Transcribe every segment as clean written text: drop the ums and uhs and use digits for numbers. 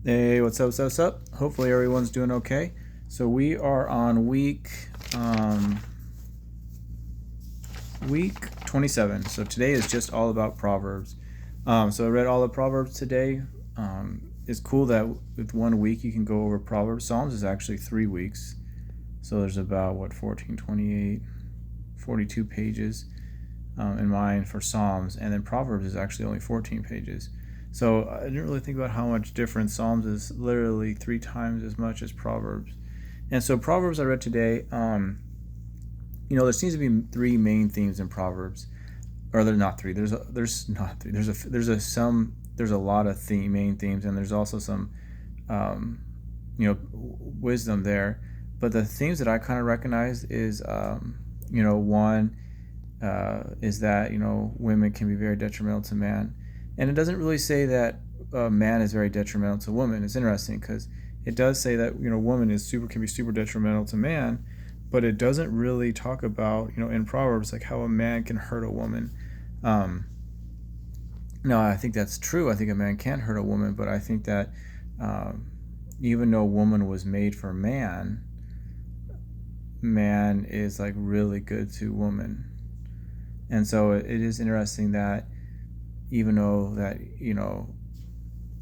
Hey, what's up, what's up? Hopefully everyone's doing okay. So we are on week 27. So today is just all about Proverbs. So I read all the Proverbs today. It's cool that with 1 week you can go over Proverbs. Psalms is actually 3 weeks. So there's about 14, 28, 42 pages in mine for Psalms, and then Proverbs is actually only 14 pages. So I didn't really think about how much different. Psalms is literally 3 times as much as Proverbs. And so Proverbs I read today, there seems to be three main themes in Proverbs, or they're not three. There's not three. There's a lot of main themes, and there's also some, wisdom there. But the themes that I kind of recognize is, one is that women can be very detrimental to man, and it doesn't really say that man is very detrimental to woman. It's interesting because it does say that woman can be super detrimental to man, but it doesn't really talk about in Proverbs like how a man can hurt a woman. No, I think that's true. I think a man can hurt a woman, but I think that even though woman was made for man, man is like really good to woman. And so it is interesting that even though that,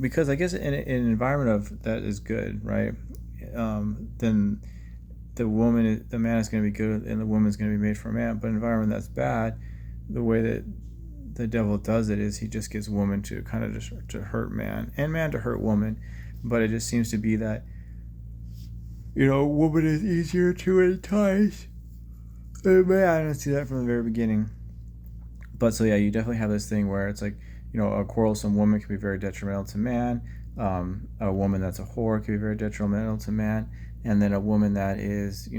because I guess in an environment of that is good, right? Then the man is going to be good and the woman is going to be made for a man. But an environment that's bad, the way that the devil does it is he just gets woman to kind of just to hurt man and man to hurt woman. But it just seems to be that, woman is easier to entice than man. I see that from the very beginning. But so yeah, you definitely have this thing where it's like, a quarrelsome woman can be very detrimental to man. A woman that's a whore can be very detrimental to man. And then a woman that is,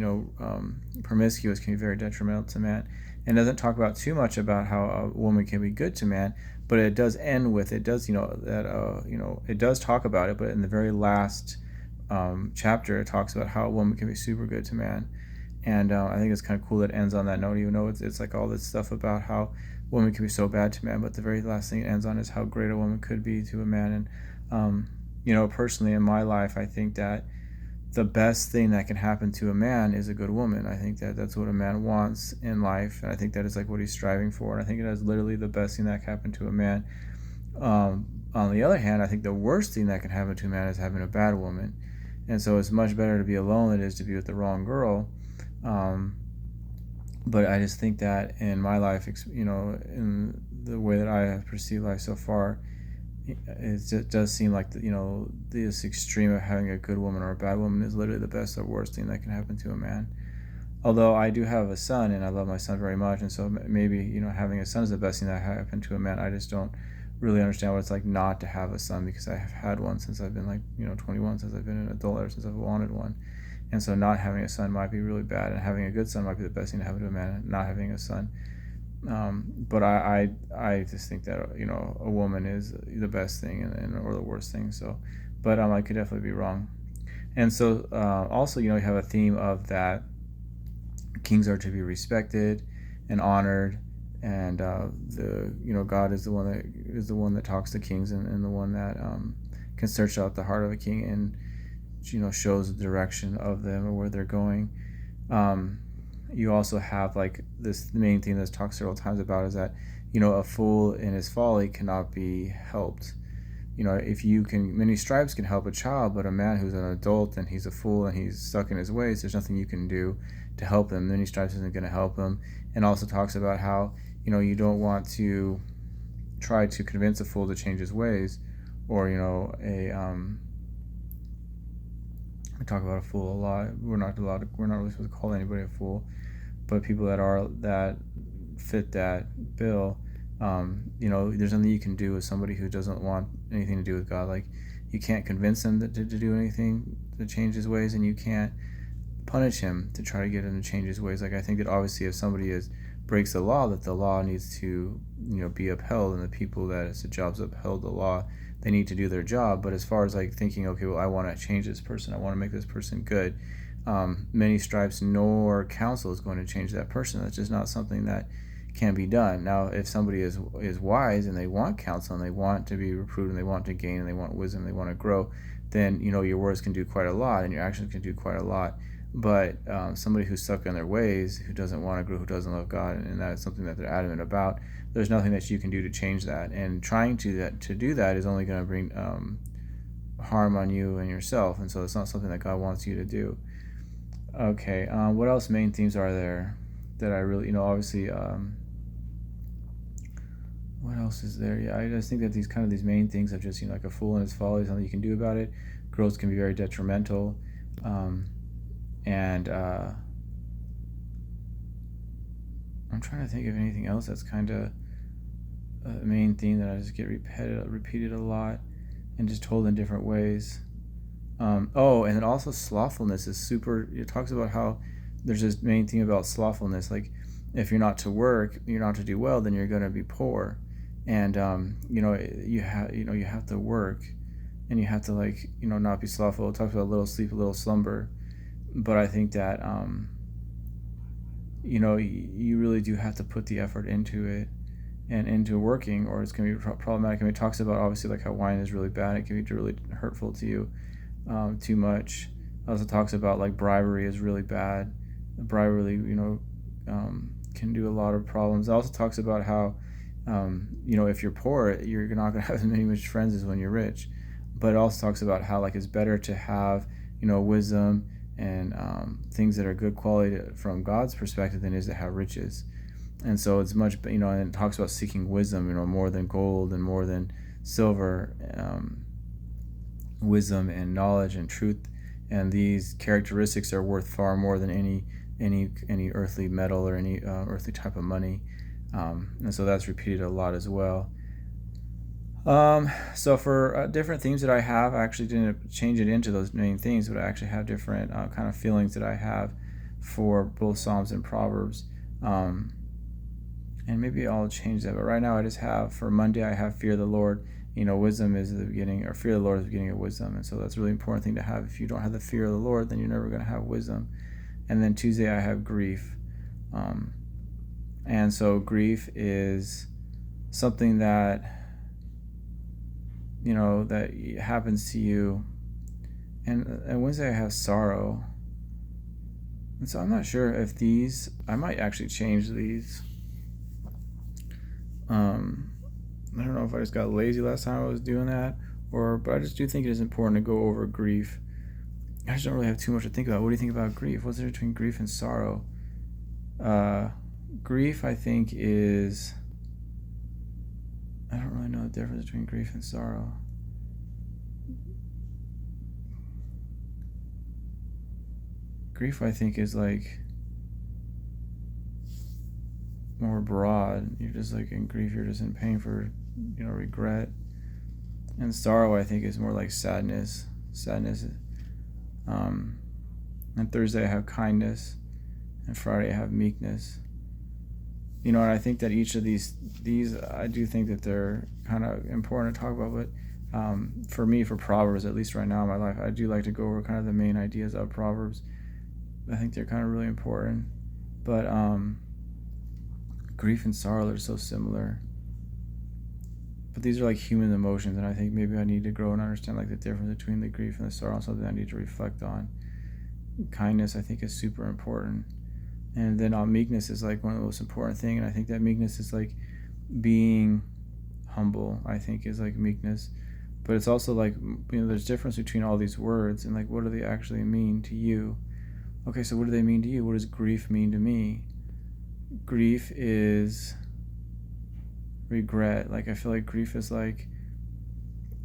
promiscuous can be very detrimental to man. And it doesn't talk about too much about how a woman can be good to man, but it does end with, it does, it does talk about it, but in the very last chapter, it talks about how a woman can be super good to man. And I think it's kind of cool that it ends on that note, even though it's like all this stuff about how women can be so bad to man, but the very last thing it ends on is how great a woman could be to a man. And personally in my life, I think that the best thing that can happen to a man is a good woman. I think that that's what a man wants in life, and I think that is like what he's striving for, and I think it is literally the best thing that can happen to a man. On the other hand, I think the worst thing that can happen to a man is having a bad woman, and so it's much better to be alone than it is to be with the wrong girl. But I just think that in my life, in the way that I have perceived life so far, it does seem like this extreme of having a good woman or a bad woman is literally the best or worst thing that can happen to a man. Although I do have a son and I love my son very much, and so maybe having a son is the best thing that happened to a man. I just don't really understand what it's like not to have a son, because I have had one since I've been 21, since I've been an adult, ever since I've wanted one. And so not having a son might be really bad, and having a good son might be the best thing to happen to a man, not having a son. But I just think that a woman is the best thing or the worst thing. So, but I could definitely be wrong. And so also you have a theme of that kings are to be respected and honored, and God is the one that talks to kings, and the one that can search out the heart of a king and shows the direction of them or where they're going. You also have like this main thing that's talked several times about is that a fool in his folly cannot be helped. If many stripes can help a child, but a man who's an adult and he's a fool and he's stuck in his ways, there's nothing you can do to help him. Many stripes isn't going to help him. And also talks about how you don't want to try to convince a fool to change his ways, or we talk about a fool a lot. We're not really supposed to call anybody a fool, but people that fit that bill, there's nothing you can do with somebody who doesn't want anything to do with God. Like, you can't convince him to do anything to change his ways, and you can't punish him to try to get him to change his ways. Like, I think that obviously if somebody breaks the law, that the law needs to be upheld, and the people that it's the job's upheld the law, they need to do their job. But as far as like thinking, okay, well, I want to change this person, I want to make this person good, many stripes nor counsel is going to change that person. That's just not something that can be done. Now, if somebody is wise and they want counsel and they want to be reproved and they want to gain and they want wisdom, they want to grow, then your words can do quite a lot and your actions can do quite a lot. But somebody who's stuck in their ways, who doesn't want to grow, who doesn't love God, and that's something that they're adamant about, there's nothing that you can do to change that. And trying to do that is only going to bring harm on you and yourself. And so it's not something that God wants you to do. Okay, what else main themes are there that I really, obviously, what else is there? Yeah, I just think that these main things of just, like a fool and his folly, something you can do about it. Growth can be very detrimental. And I'm trying to think of anything else that's kind of a main theme that I just get repeated a lot and just told in different ways. And then also slothfulness is super. It talks about how there's this main thing about slothfulness. Like, if you're not to work, you're not to do well, then you're going to be poor. And you have to work, and you have to not be slothful. It talks about little sleep, a little slumber. But I think that you really do have to put the effort into it and into working, or it's going to be problematic. I mean, it talks about obviously like how wine is really bad. It can be really hurtful to you. Too much. It also talks about like bribery is really bad. Bribery, can do a lot of problems. It also talks about how, if you're poor, you're not going to have as many rich friends as when you're rich. But it also talks about how it's better to have, wisdom and things that are good quality from God's perspective than it is to have riches. And so it's much, and it talks about seeking wisdom, more than gold and more than silver. Wisdom and knowledge and truth, and these characteristics are worth far more than any earthly metal or any earthly type of money, and so that's repeated a lot as well. So for different themes that I have, I actually didn't change it into those main themes, but I actually have different kind of feelings that I have for both Psalms and Proverbs, and maybe I'll change that. But right now I just have, for Monday, I have fear of the Lord. Wisdom is the beginning, or fear of the Lord is the beginning of wisdom. And so that's a really important thing to have. If you don't have the fear of the Lord, then you're never going to have wisdom. And then Tuesday, I have grief. And so grief is something that, that happens to you. And Wednesday, I have sorrow. And so I'm not sure if I might actually change these. I don't know if I just got lazy last time I was doing that, but I just do think it is important to go over grief. I just don't really have too much to think about. What do you think about grief? What's the difference between grief and sorrow? Grief, I think, is... I don't really know the difference between grief and sorrow. Grief, I think, is more broad. You're just in grief, you're just in pain for regret. And sorrow, I think, is more like sadness. And Thursday I have kindness, and Friday I have meekness. And I think that each of these I do think that they're kind of important to talk about. But for me, for Proverbs, at least right now in my life, I do like to go over kind of the main ideas of Proverbs. I think they're kind of really important. But grief and sorrow are so similar. But these are human emotions, and I think maybe I need to grow and understand the difference between the grief and the sorrow, something I need to reflect on. Kindness, I think, is super important. And then meekness is one of the most important things, and I think that meekness is being humble, I think, is meekness. But it's also there's difference between all these words, and what do they actually mean to you? Okay, so what do they mean to you? What does grief mean to me? Grief is regret. I feel like grief is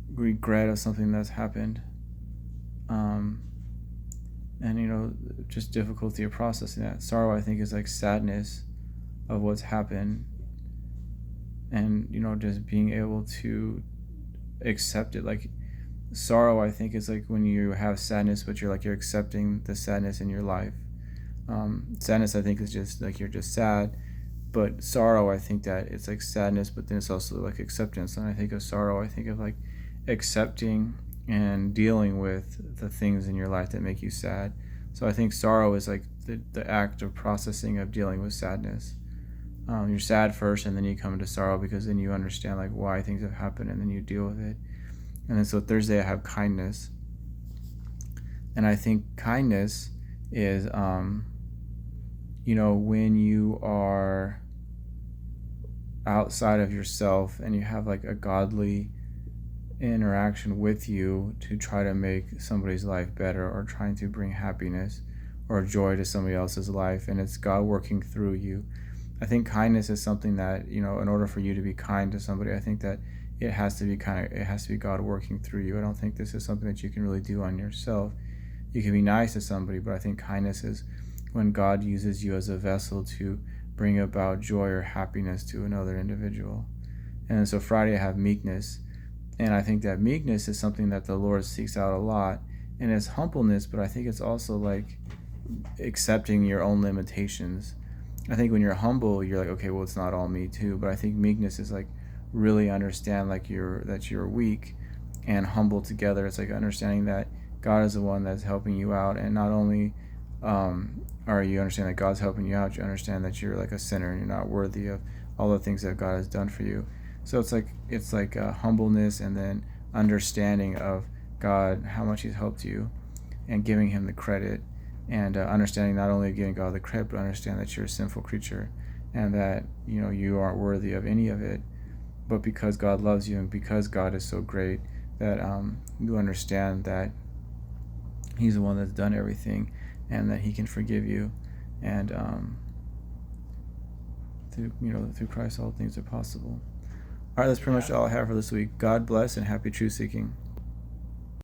regret of something that's happened, and just difficulty of processing that. Sorrow, I think, is sadness of what's happened, and just being able to accept it. Sorrow, I think, is when you have sadness, but you're accepting the sadness in your life. Sadness, I think, is just you're just sad. But sorrow, I think that it's sadness, but then it's also acceptance. And I think of sorrow, I think of accepting and dealing with the things in your life that make you sad. So I think sorrow is the act of processing, of dealing with sadness. you're sad first, and then you come into sorrow, because then you understand like why things have happened, and then you deal with it. And then so Thursday I have kindness, and I think kindness is when you are outside of yourself and you have like a godly interaction with you to try to make somebody's life better, or trying to bring happiness or joy to somebody else's life, and it's God working through you. I think kindness is something that, in order for you to be kind to somebody, I think that it has to be God working through you. I don't think this is something that you can really do on yourself. You can be nice to somebody, but I think kindness is when God uses you as a vessel to bring about joy or happiness to another individual. And so Friday I have meekness, and I think that meekness is something that the Lord seeks out a lot, and it's humbleness, but I think it's also like accepting your own limitations. I think when you're humble, you're like, okay, well, it's not all me too. But I think meekness is like really understand like that you're weak, and humble together. It's like understanding that God is the one that's helping you out, and not only are you understand that God's helping you out, you understand that you're like a sinner and you're not worthy of all the things that God has done for you. So it's like humbleness, and then understanding of God, how much He's helped you, and giving Him the credit, and understanding not only giving God the credit, but understand that you're a sinful creature, and that you aren't worthy of any of it. But because God loves you, and because God is so great, that you understand that He's the one that's done everything, and that He can forgive you, and through Christ all things are possible. All right, that's pretty much all I have for this week. God bless, and happy truth seeking.